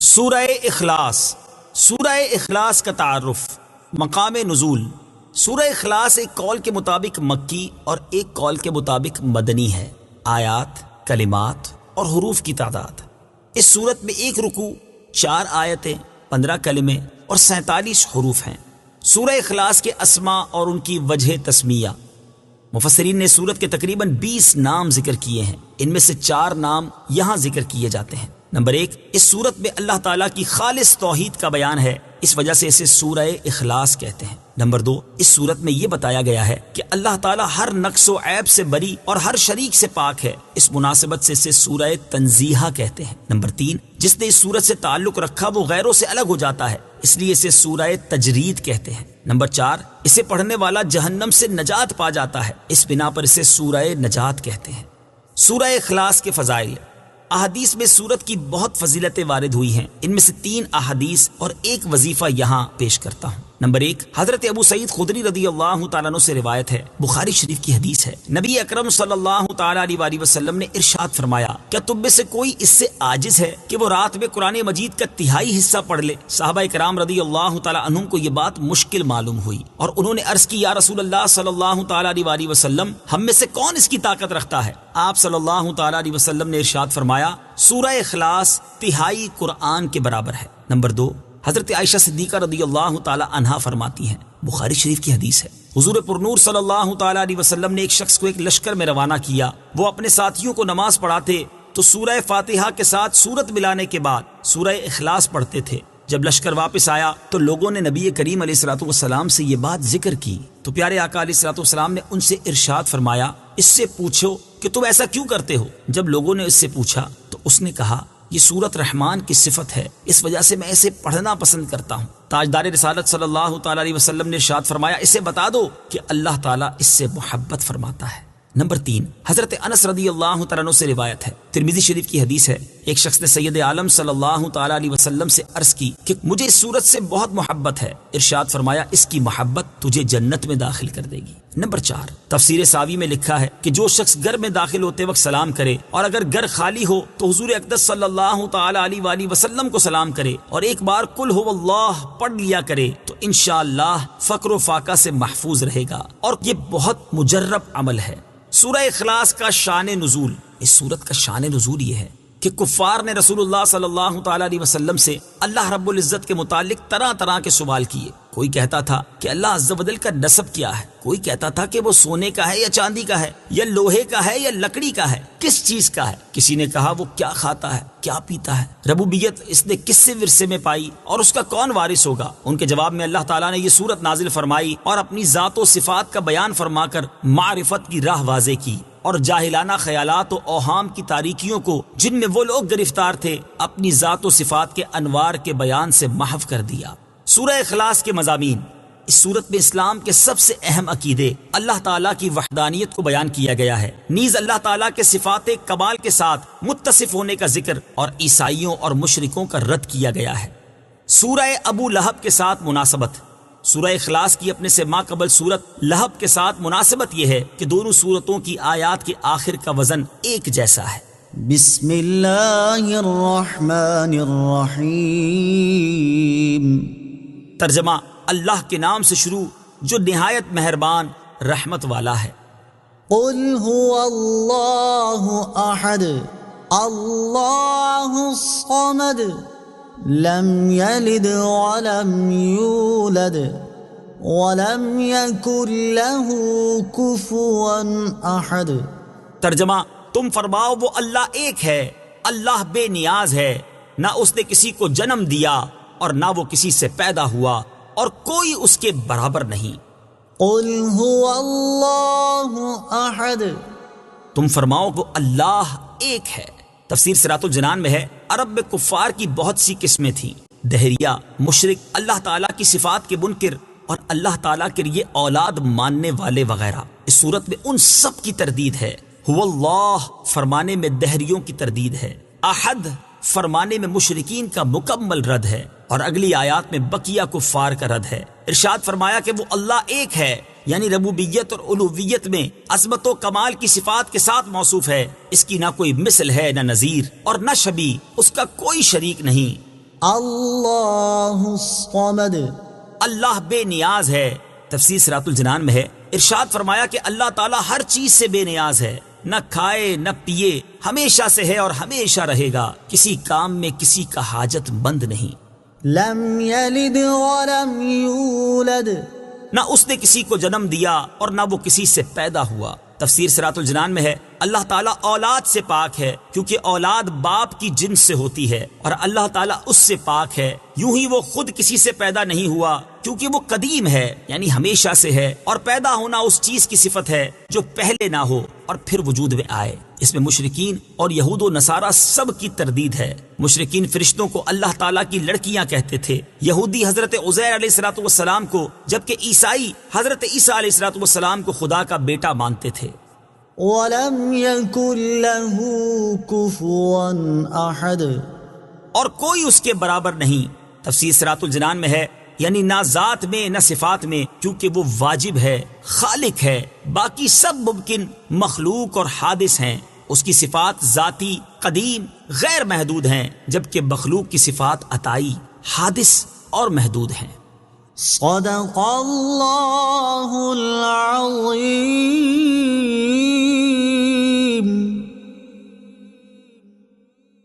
سورہ اخلاص۔ سورہ اخلاص کا تعارف، مقام نزول۔ سورہ اخلاص ایک قول کے مطابق مکی اور ایک قول کے مطابق مدنی ہے۔ آیات، کلمات اور حروف کی تعداد، اس صورت میں ایک رکوع، 4 آیتیں، 15 کلمے اور 47 حروف ہیں۔ سورہ اخلاص کے اسماء اور ان کی وجہ تسمیہ، مفسرین نے سورت کے تقریباً 20 نام ذکر کیے ہیں۔ ان میں سے 4 نام یہاں ذکر کیے جاتے ہیں۔ نمبر 1، اس سورت میں اللہ تعالیٰ کی خالص توحید کا بیان ہے، اس وجہ سے اسے سورہ اخلاص کہتے ہیں۔ نمبر 2، اس سورت میں یہ بتایا گیا ہے کہ اللہ تعالیٰ ہر نقص و عیب سے بری اور ہر شریک سے پاک ہے، اس مناسبت سے اسے سورہ تنزیہ کہتے ہیں۔ نمبر 3، جس نے اس سورت سے تعلق رکھا وہ غیروں سے الگ ہو جاتا ہے، اس لیے اسے سورہ تجرید کہتے ہیں۔ نمبر 4، اسے پڑھنے والا جہنم سے نجات پا جاتا ہے، اس بنا پر اسے سورہ نجات کہتے ہیں۔ سورہ اخلاص کے فضائل، احادیث میں سورت کی بہت فضیلتیں وارد ہوئی ہیں۔ ان میں سے 3 احادیث اور ایک وظیفہ یہاں پیش کرتا ہوں۔ نمبر 1، حضرت ابو سعید خدری رضی اللہ تعالیٰ عنہ سے روایت ہے، بخاری شریف کی حدیث ہے، نبی اکرم صلی اللہ تعالیٰ علیہ وآلہ وسلم نے ارشاد فرمایا، کیا تم میں سے کوئی اس سے عاجز ہے کہ وہ رات میں قرآن مجید کا تہائی حصہ پڑھ لے؟ صحابہ کرام رضی اللہ تعالیٰ عنہم کو یہ بات مشکل معلوم ہوئی اور انہوں نے عرض کی، یا رسول اللہ صلی اللہ تعالیٰ علیہ وآلہ وسلم، ہم میں سے کون اس کی طاقت رکھتا ہے؟ آپ صلی اللہ تعالیٰ علیہ وسلم نے ارشاد فرمایا، سورہ اخلاص تہائی قرآن کے برابر ہے۔ نمبر 2، حضرت عائشہ صدیقہ رضی اللہ تعالی عنہا فرماتی ہیں، بخاری شریف کی حدیث ہے، حضور پرنور صلی اللہ تعالی علیہ وسلم نے ایک شخص کو ایک لشکر میں روانہ کیا، وہ اپنے ساتھیوں کو نماز پڑھاتے تو سورہ فاتحہ کے ساتھ سورت ملانے کے بعد سورہ اخلاص پڑھتے تھے۔ جب لشکر واپس آیا تو لوگوں نے نبی کریم علیہ الصلوۃ والسلام سے یہ بات ذکر کی تو پیارے آقا علیہ الصلوۃ والسلام نے ان سے ارشاد فرمایا، اس سے پوچھو کہ تم ایسا کیوں کرتے ہو؟ جب لوگوں نے اس سے پوچھا تو اس نے کہا، یہ سورت رحمان کی صفت ہے، اس وجہ سے میں اسے پڑھنا پسند کرتا ہوں۔ تاجدار رسالت صلی اللہ تعالی علیہ وسلم نے ارشاد فرمایا، اسے بتا دو کہ اللہ تعالیٰ اس سے محبت فرماتا ہے۔ نمبر 3، حضرت انس رضی اللہ تعالیٰ عنہ سے روایت ہے، ترمذی شریف کی حدیث ہے، ایک شخص نے سید عالم صلی اللہ تعالی علیہ وسلم سے عرض کی کہ مجھے اس سورت سے بہت محبت ہے، ارشاد فرمایا، اس کی محبت تجھے جنت میں داخل کر دے گی۔ نمبر 4، تفسیر ساوی میں لکھا ہے کہ جو شخص گھر میں داخل ہوتے وقت سلام کرے اور اگر گھر خالی ہو تو حضور اقدس صلی اللہ تعالی علیہ وآلہ وسلم کو سلام کرے اور ایک بار قل هو اللہ پڑھ لیا کرے تو انشاءاللہ فقر و فاقہ سے محفوظ رہے گا، اور یہ بہت مجرب عمل ہے۔ سورہ اخلاص کا شان نزول، اس سورت کا شان نزول یہ ہے کہ کفار نے رسول اللہ صلی اللہ تعالی علیہ وسلم سے اللہ رب العزت کے متعلق طرح طرح کے سوال کیے۔ کوئی کہتا تھا کہ اللہ عز و جل کا نسب کیا ہے، کوئی کہتا تھا کہ وہ سونے کا ہے یا چاندی کا ہے یا لوہے کا ہے یا لکڑی کا ہے، کس چیز کا ہے؟ کسی نے کہا وہ کیا کھاتا ہے، کیا پیتا ہے، ربوبیت اس نے کس سے ورثے میں پائی اور اس کا کون وارث ہوگا؟ ان کے جواب میں اللہ تعالیٰ نے یہ سورت نازل فرمائی اور اپنی ذات و صفات کا بیان فرما کر معرفت کی راہ واضح کی اور جاہلانہ خیالات و اوہام کی تاریکیوں کو جن میں وہ لوگ گرفتار تھے اپنی ذات و صفات کے انوار کے بیان سے محو کر دیا۔ سورہ اخلاص کے مضامین، اس سورت میں اسلام کے سب سے اہم عقیدے، اللہ تعالیٰ کی وحدانیت کو بیان کیا گیا ہے، نیز اللہ تعالیٰ کے صفات کمال کے ساتھ متصف ہونے کا ذکر اور عیسائیوں اور مشرکوں کا رد کیا گیا ہے۔ سورہ ابو لہب کے ساتھ مناسبت، سورہ اخلاص کی اپنے سے ما قبل سورت لہب کے ساتھ مناسبت یہ ہے کہ دونوں سورتوں کی آیات کے آخر کا وزن ایک جیسا ہے۔ بسم اللہ الرحمن الرحیم، ترجمہ، اللہ کے نام سے شروع جو نہایت مہربان رحمت والا ہے۔ قل هو اللہ احد اللہ الصمد لم یلد ولم یولد ولم یکن له کفوا احد۔ ترجمہ، تم فرماؤ وہ اللہ ایک ہے، اللہ بے نیاز ہے، نہ اس نے کسی کو جنم دیا اور نہ وہ کسی سے پیدا ہوا اور کوئی اس کے برابر نہیں۔ قل هو اللہ احد، تم فرماؤ وہ اللہ ایک ہے۔ تفسیر صراط الجنان میں ہے، عرب میں کفار کی بہت سی قسمیں تھیں، دہریہ، مشرک، اللہ تعالیٰ کی صفات کے منکر اور اللہ تعالیٰ کے لیے اولاد ماننے والے وغیرہ۔ اس صورت میں ان سب کی تردید ہے۔ هو اللہ فرمانے میں دہریوں کی تردید ہے، احد فرمانے میں مشرکین کا مکمل رد ہے، اور اگلی آیات میں بقیہ کفار کا رد ہے۔ ارشاد فرمایا کہ وہ اللہ ایک ہے، یعنی ربوبیت اور الوہیت میں عظمت و کمال کی صفات کے ساتھ موصوف ہے، اس کی نہ کوئی مثل ہے نہ نظیر اور نہ شبیہ، اس کا کوئی شریک نہیں۔ اللہ الصمد اللہ بے نیاز ہے۔ تفسیر صراط الجنان میں ہے، ارشاد فرمایا کہ اللہ تعالیٰ ہر چیز سے بے نیاز ہے، نہ کھائے نہ پیے، ہمیشہ سے ہے اور ہمیشہ رہے گا، کسی کام میں کسی کا حاجت مند نہیں۔ لم یلد ولم یولد نہ اس نے کسی کو جنم دیا اور نہ وہ کسی سے پیدا ہوا۔ تفسیر صراط الجنان میں ہے، اللہ تعالیٰ اولاد سے پاک ہے کیونکہ اولاد باپ کی جنس سے ہوتی ہے، اور اللہ تعالیٰ اس سے پاک ہے، یوں ہی وہ خود کسی سے پیدا نہیں ہوا کیونکہ وہ قدیم ہے یعنی ہمیشہ سے ہے، اور پیدا ہونا اس چیز کی صفت ہے جو پہلے نہ ہو اور پھر وجود میں آئے۔ اس میں مشرکین اور یہود و نصارہ سب کی تردید ہے۔ مشرکین فرشتوں کو اللہ تعالیٰ کی لڑکیاں کہتے تھے، یہودی حضرت عزیر علیہ الصلوۃ والسلام کو، جبکہ عیسائی حضرت عیسیٰ علیہ الصلوۃ والسلام کو خدا کا بیٹا مانتے تھے۔ ولم یکن له کفوا احد اور کوئی اس کے برابر نہیں۔ تفسیر صراط الجنان میں ہے، یعنی نہ ذات میں نہ صفات میں، کیونکہ وہ واجب ہے، خالق ہے، باقی سب ممکن، مخلوق اور حادث ہیں۔ اس کی صفات ذاتی، قدیم، غیر محدود ہیں، جبکہ مخلوق کی صفات عطائی، حادث اور محدود ہیں۔ صدق اللہ